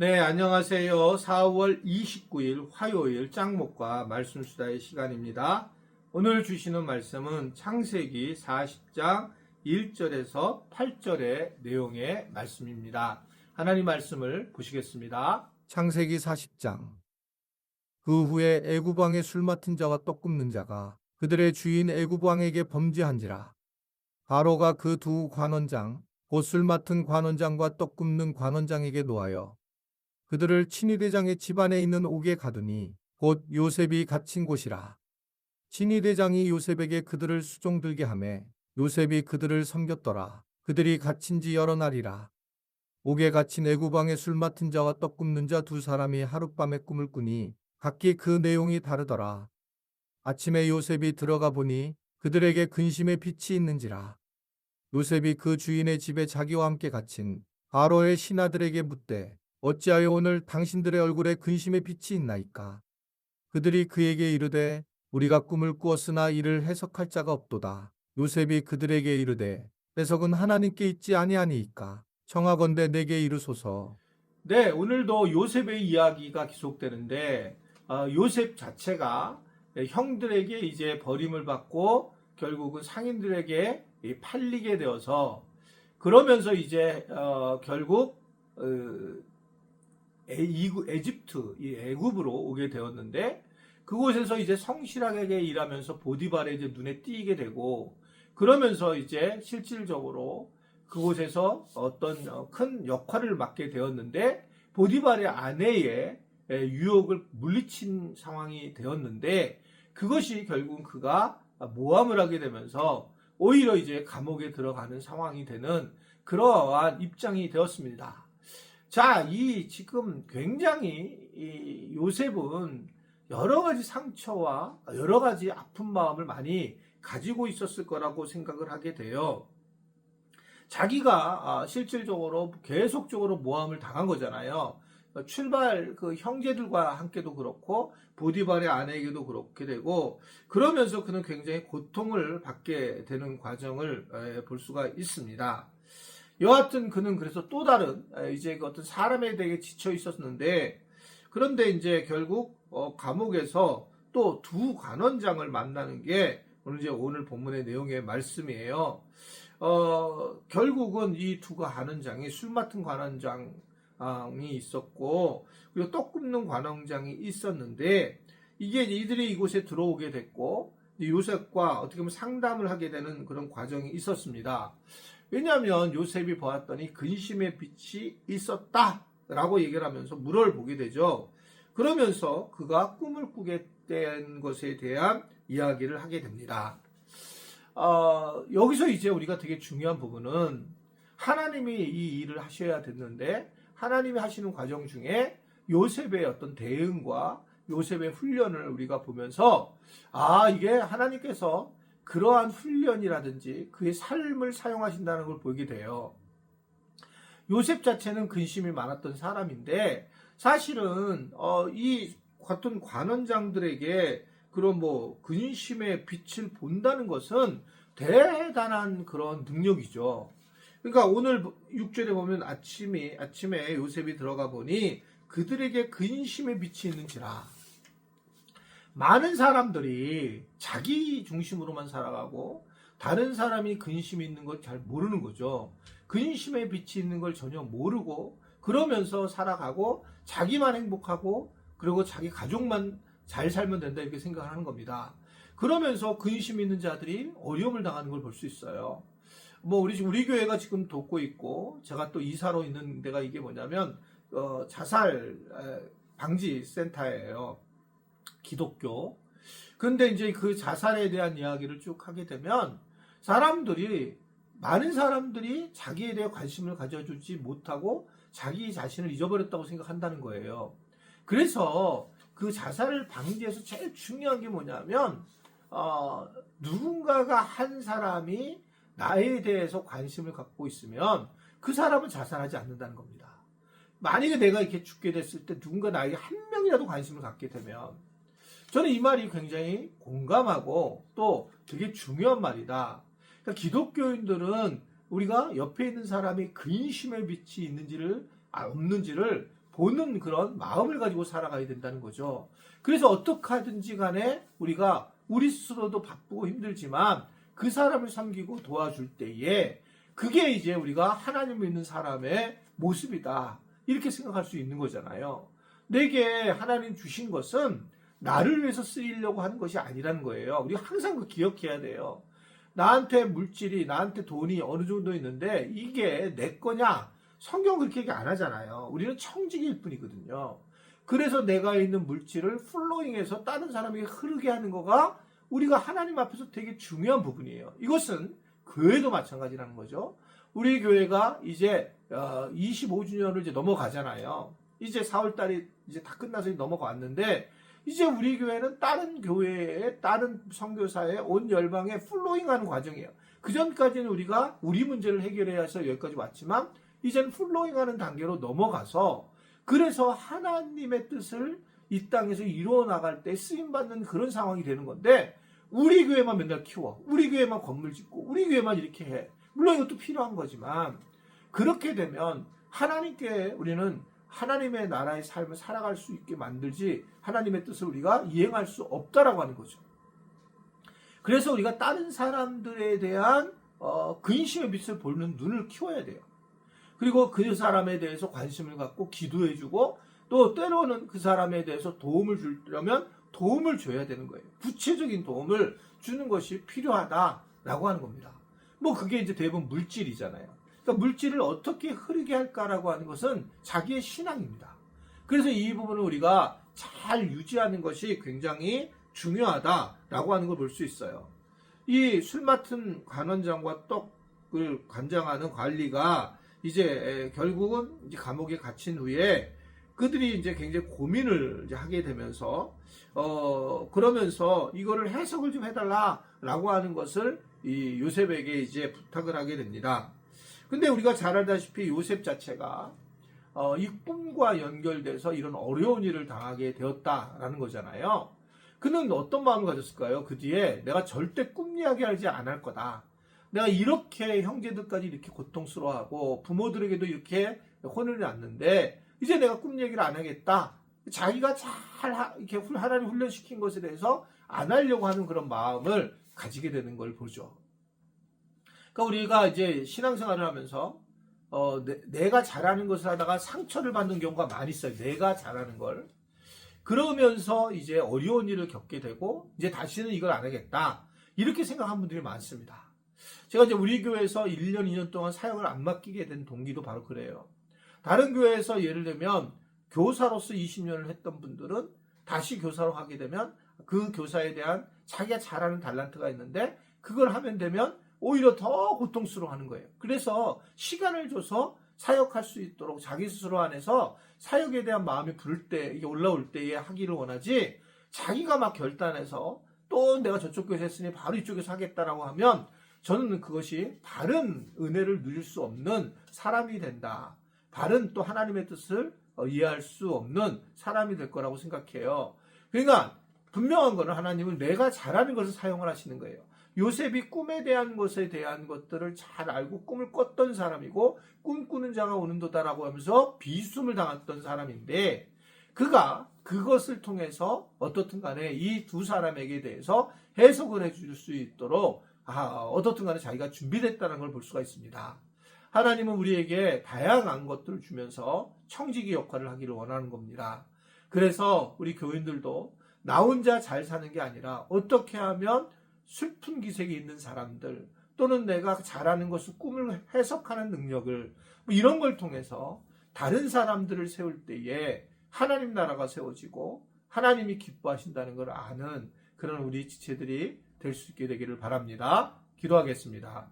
네, 안녕하세요. 4월 29일 화요일 짱목과 말씀 수다의 시간입니다. 오늘 주시는 말씀은 창세기 40장 1절에서 8절의 내용의 말씀입니다. 하나님 말씀을 보시겠습니다. 창세기 40장. 그 후에 애굽 왕의 술 맡은 자와 떡 굽는 자가 그들의 주인 애굽 왕에게 범죄한지라. 바로가 그 두 관원장 곧 술 맡은 관원장과 떡 굽는 관원장에게 노하여 그들을 친위대장의 집안에 있는 옥에 가두니 곧 요셉이 갇힌 곳이라. 친위대장이 요셉에게 그들을 수종들게 하매 요셉이 그들을 섬겼더라. 그들이 갇힌 지 여러 날이라. 옥에 갇힌 애굽 왕의 술 맡은 자와 떡 굽는 자 두 사람이 하룻밤에 꿈을 꾸니 각기 그 내용이 다르더라. 아침에 요셉이 들어가 보니 그들에게 근심의 빛이 있는지라. 요셉이 그 주인의 집에 자기와 함께 갇힌 바로의 신하들에게 묻되 어찌하여 오늘 당신들의 얼굴에 근심의 빛이 있나이까? 그들이 그에게 이르되 우리가 꿈을 꾸었으나 이를 해석할 자가 없도다. 요셉이 그들에게 이르되 해석은 하나님께 있지 아니하니이까? 청하건대 내게 이르소서. 네, 오늘도 요셉의 이야기가 계속되는데 요셉 자체가 형들에게 이제 버림을 받고 결국은 상인들에게 팔리게 되어서 그러면서 이제 결국 에집트, 애굽으로 오게 되었는데 그곳에서 이제 성실하게 일하면서 보디발의 이제 눈에 띄게 되고 그러면서 이제 실질적으로 그곳에서 어떤 큰 역할을 맡게 되었는데 보디발의 아내의 유혹을 물리친 상황이 되었는데 그것이 결국은 그가 모함을 하게 되면서 오히려 이제 감옥에 들어가는 상황이 되는 그러한 입장이 되었습니다. 자, 이 지금 굉장히 이 요셉은 여러 가지 상처와 여러 가지 아픈 마음을 많이 가지고 있었을 거라고 생각을 하게 돼요. 자기가 실질적으로 계속적으로 모함을 당한 거잖아요. 출발 그 형제들과 함께도 그렇고 보디발의 아내에게도 그렇게 되고 그러면서 그는 굉장히 고통을 받게 되는 과정을 볼 수가 있습니다. 여하튼 그는 그래서 또 다른 이제 그 어떤 사람에 대해 지쳐 있었는데 그런데 이제 결국 감옥에서 또 두 관원장을 만나는 게 오늘 본문의 내용의 말씀이에요. 결국은 이 두 관원장이 술 맡은 관원장이 있었고 그리고 떡 굽는 관원장이 있었는데 이게 이들이 이곳에 들어오게 됐고 요셉과 어떻게 보면 상담을 하게 되는 그런 과정이 있었습니다. 왜냐하면 요셉이 보았더니 근심의 빛이 있었다라고 얘기를 하면서 물어를 보게 되죠. 그러면서 그가 꿈을 꾸게 된 것에 대한 이야기를 하게 됩니다. 여기서 이제 우리가 되게 중요한 부분은 하나님이 이 일을 하셔야 됐는데 하나님이 하시는 과정 중에 요셉의 어떤 대응과 요셉의 훈련을 우리가 보면서 이게 하나님께서 그러한 훈련이라든지 그의 삶을 사용하신다는 걸 보게 돼요. 요셉 자체는 근심이 많았던 사람인데 사실은 이 같은 관원장들에게 그런 근심의 빛을 본다는 것은 대단한 그런 능력이죠. 그러니까 오늘 6절에 보면 아침에 요셉이 들어가 보니 그들에게 근심의 빛이 있는지라. 많은 사람들이 자기 중심으로만 살아가고 다른 사람이 근심이 있는 걸 잘 모르는 거죠. 근심의 빛이 있는 걸 전혀 모르고 그러면서 살아가고 자기만 행복하고 그리고 자기 가족만 잘 살면 된다 이렇게 생각하는 겁니다. 그러면서 근심 있는 자들이 어려움을 당하는 걸 볼 수 있어요. 우리 교회가 지금 돕고 있고 제가 또 이사로 있는 데가 이게 뭐냐면 자살 방지 센터예요. 기독교. 근데 이제 그 자살에 대한 이야기를 쭉 하게 되면 많은 사람들이 자기에 대해 관심을 가져주지 못하고 자기 자신을 잊어버렸다고 생각한다는 거예요. 그래서 그 자살을 방지해서 제일 중요한 게 뭐냐면 누군가가 한 사람이 나에 대해서 관심을 갖고 있으면 그 사람은 자살하지 않는다는 겁니다. 만약에 내가 이렇게 죽게 됐을 때 누군가 나에게 한 명이라도 관심을 갖게 되면 저는 이 말이 굉장히 공감하고 또 되게 중요한 말이다. 그러니까 기독교인들은 우리가 옆에 있는 사람이 근심의 빛이 있는지를 없는지를 보는 그런 마음을 가지고 살아가야 된다는 거죠. 그래서 어떻게 하든지 간에 우리가 우리 스스로도 바쁘고 힘들지만 그 사람을 섬기고 도와줄 때에 그게 이제 우리가 하나님을 믿는 사람의 모습이다. 이렇게 생각할 수 있는 거잖아요. 내게 하나님 주신 것은 나를 위해서 쓰이려고 하는 것이 아니라는 거예요. 우리가 항상 그 기억해야 돼요. 나한테 물질이, 나한테 돈이 어느 정도 있는데 이게 내 거냐? 성경은 그렇게 얘기 안 하잖아요. 우리는 청지기일 뿐이거든요. 그래서 내가 있는 물질을 플로잉해서 다른 사람에게 흐르게 하는 거가 우리가 하나님 앞에서 되게 중요한 부분이에요. 이것은 교회도 마찬가지라는 거죠. 우리 교회가 이제 25주년을 이제 넘어가잖아요. 이제 4월달이 이제 다 끝나서 넘어갔는데 이제 우리 교회는 다른 교회에 다른 선교사에 온 열방에 플로잉하는 과정이에요. 그 전까지는 우리가 우리 문제를 해결해야 해서 여기까지 왔지만 이제는 플로잉하는 단계로 넘어가서 그래서 하나님의 뜻을 이 땅에서 이루어 나갈 때 쓰임받는 그런 상황이 되는 건데 우리 교회만 맨날 키워. 우리 교회만 건물 짓고 우리 교회만 이렇게 해. 물론 이것도 필요한 거지만 그렇게 되면 하나님께 우리는 하나님의 나라의 삶을 살아갈 수 있게 만들지 하나님의 뜻을 우리가 이행할 수 없다라고 하는 거죠. 그래서 우리가 다른 사람들에 대한 근심의 빛을 보는 눈을 키워야 돼요. 그리고 그 사람에 대해서 관심을 갖고 기도해주고 또 때로는 그 사람에 대해서 도움을 주려면 도움을 줘야 되는 거예요. 구체적인 도움을 주는 것이 필요하다라고 하는 겁니다. 뭐 그게 이제 대부분 물질이잖아요. 그러니까 물질을 어떻게 흐르게 할까라고 하는 것은 자기의 신앙입니다. 그래서 이 부분을 우리가 잘 유지하는 것이 굉장히 중요하다라고 하는 걸 볼 수 있어요. 이 술 맡은 관원장과 떡을 관장하는 관리가 이제 결국은 이제 감옥에 갇힌 후에 그들이 이제 굉장히 고민을 이제 하게 되면서 그러면서 이거를 해석을 좀 해달라라고 하는 것을 이 요셉에게 이제 부탁을 하게 됩니다. 근데 우리가 잘 알다시피 요셉 자체가 이 꿈과 연결돼서 이런 어려운 일을 당하게 되었다라는 거잖아요. 그는 어떤 마음을 가졌을까요? 그 뒤에 내가 절대 꿈 이야기 하지 않을 거다. 내가 이렇게 형제들까지 이렇게 고통스러워하고 부모들에게도 이렇게 혼을 났는데 이제 내가 꿈 얘기를 안 하겠다. 자기가 잘 이렇게 하나님 훈련시킨 것에 대해서 안 하려고 하는 그런 마음을 가지게 되는 걸 보죠. 그러니까 우리가 이제 신앙생활을 하면서 내가 잘하는 것을 하다가 상처를 받는 경우가 많이 있어요. 내가 잘하는 걸. 그러면서 이제 어려운 일을 겪게 되고 이제 다시는 이걸 안 하겠다. 이렇게 생각하는 분들이 많습니다. 제가 이제 우리 교회에서 1년, 2년 동안 사역을 안 맡기게 된 동기도 바로 그래요. 다른 교회에서 예를 들면 교사로서 20년을 했던 분들은 다시 교사로 하게 되면 그 교사에 대한 자기가 잘하는 달란트가 있는데 그걸 하면 되면 오히려 더 고통스러워하는 거예요. 그래서 시간을 줘서 사역할 수 있도록 자기 스스로 안에서 사역에 대한 마음이 부를 때, 이게 올라올 때에 하기를 원하지 자기가 막 결단해서 또 내가 저쪽 교회에서 했으니 바로 이쪽에서 하겠다라고 하면 저는 그것이 바른 은혜를 누릴 수 없는 사람이 된다. 바른 또 하나님의 뜻을 이해할 수 없는 사람이 될 거라고 생각해요. 그러니까 분명한 거는 하나님은 내가 잘하는 것을 사용을 하시는 거예요. 요셉이 꿈에 대한 것에 대한 것들을 잘 알고 꿈을 꿨던 사람이고 꿈꾸는 자가 오는도다라고 하면서 비숨을 당했던 사람인데 그가 그것을 통해서 어떻든 간에 이 두 사람에게 대해서 해석을 해줄 수 있도록 어떻든 간에 자기가 준비됐다는 걸 볼 수가 있습니다. 하나님은 우리에게 다양한 것들을 주면서 청지기 역할을 하기를 원하는 겁니다. 그래서 우리 교인들도 나 혼자 잘 사는 게 아니라 어떻게 하면 슬픈 기색이 있는 사람들 또는 내가 잘하는 것을 꿈을 해석하는 능력을 이런 걸 통해서 다른 사람들을 세울 때에 하나님 나라가 세워지고 하나님이 기뻐하신다는 걸 아는 그런 우리 지체들이 될 수 있게 되기를 바랍니다. 기도하겠습니다.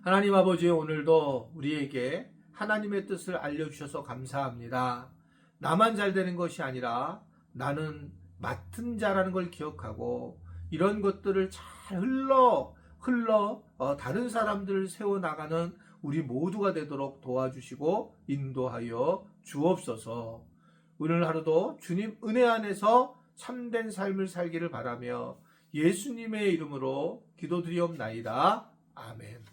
하나님 아버지, 오늘도 우리에게 하나님의 뜻을 알려주셔서 감사합니다. 나만 잘 되는 것이 아니라 나는 맡은 자라는 걸 기억하고 이런 것들을 잘 흘러 다른 사람들을 세워나가는 우리 모두가 되도록 도와주시고 인도하여 주옵소서. 오늘 하루도 주님 은혜 안에서 참된 삶을 살기를 바라며 예수님의 이름으로 기도드리옵나이다. 아멘.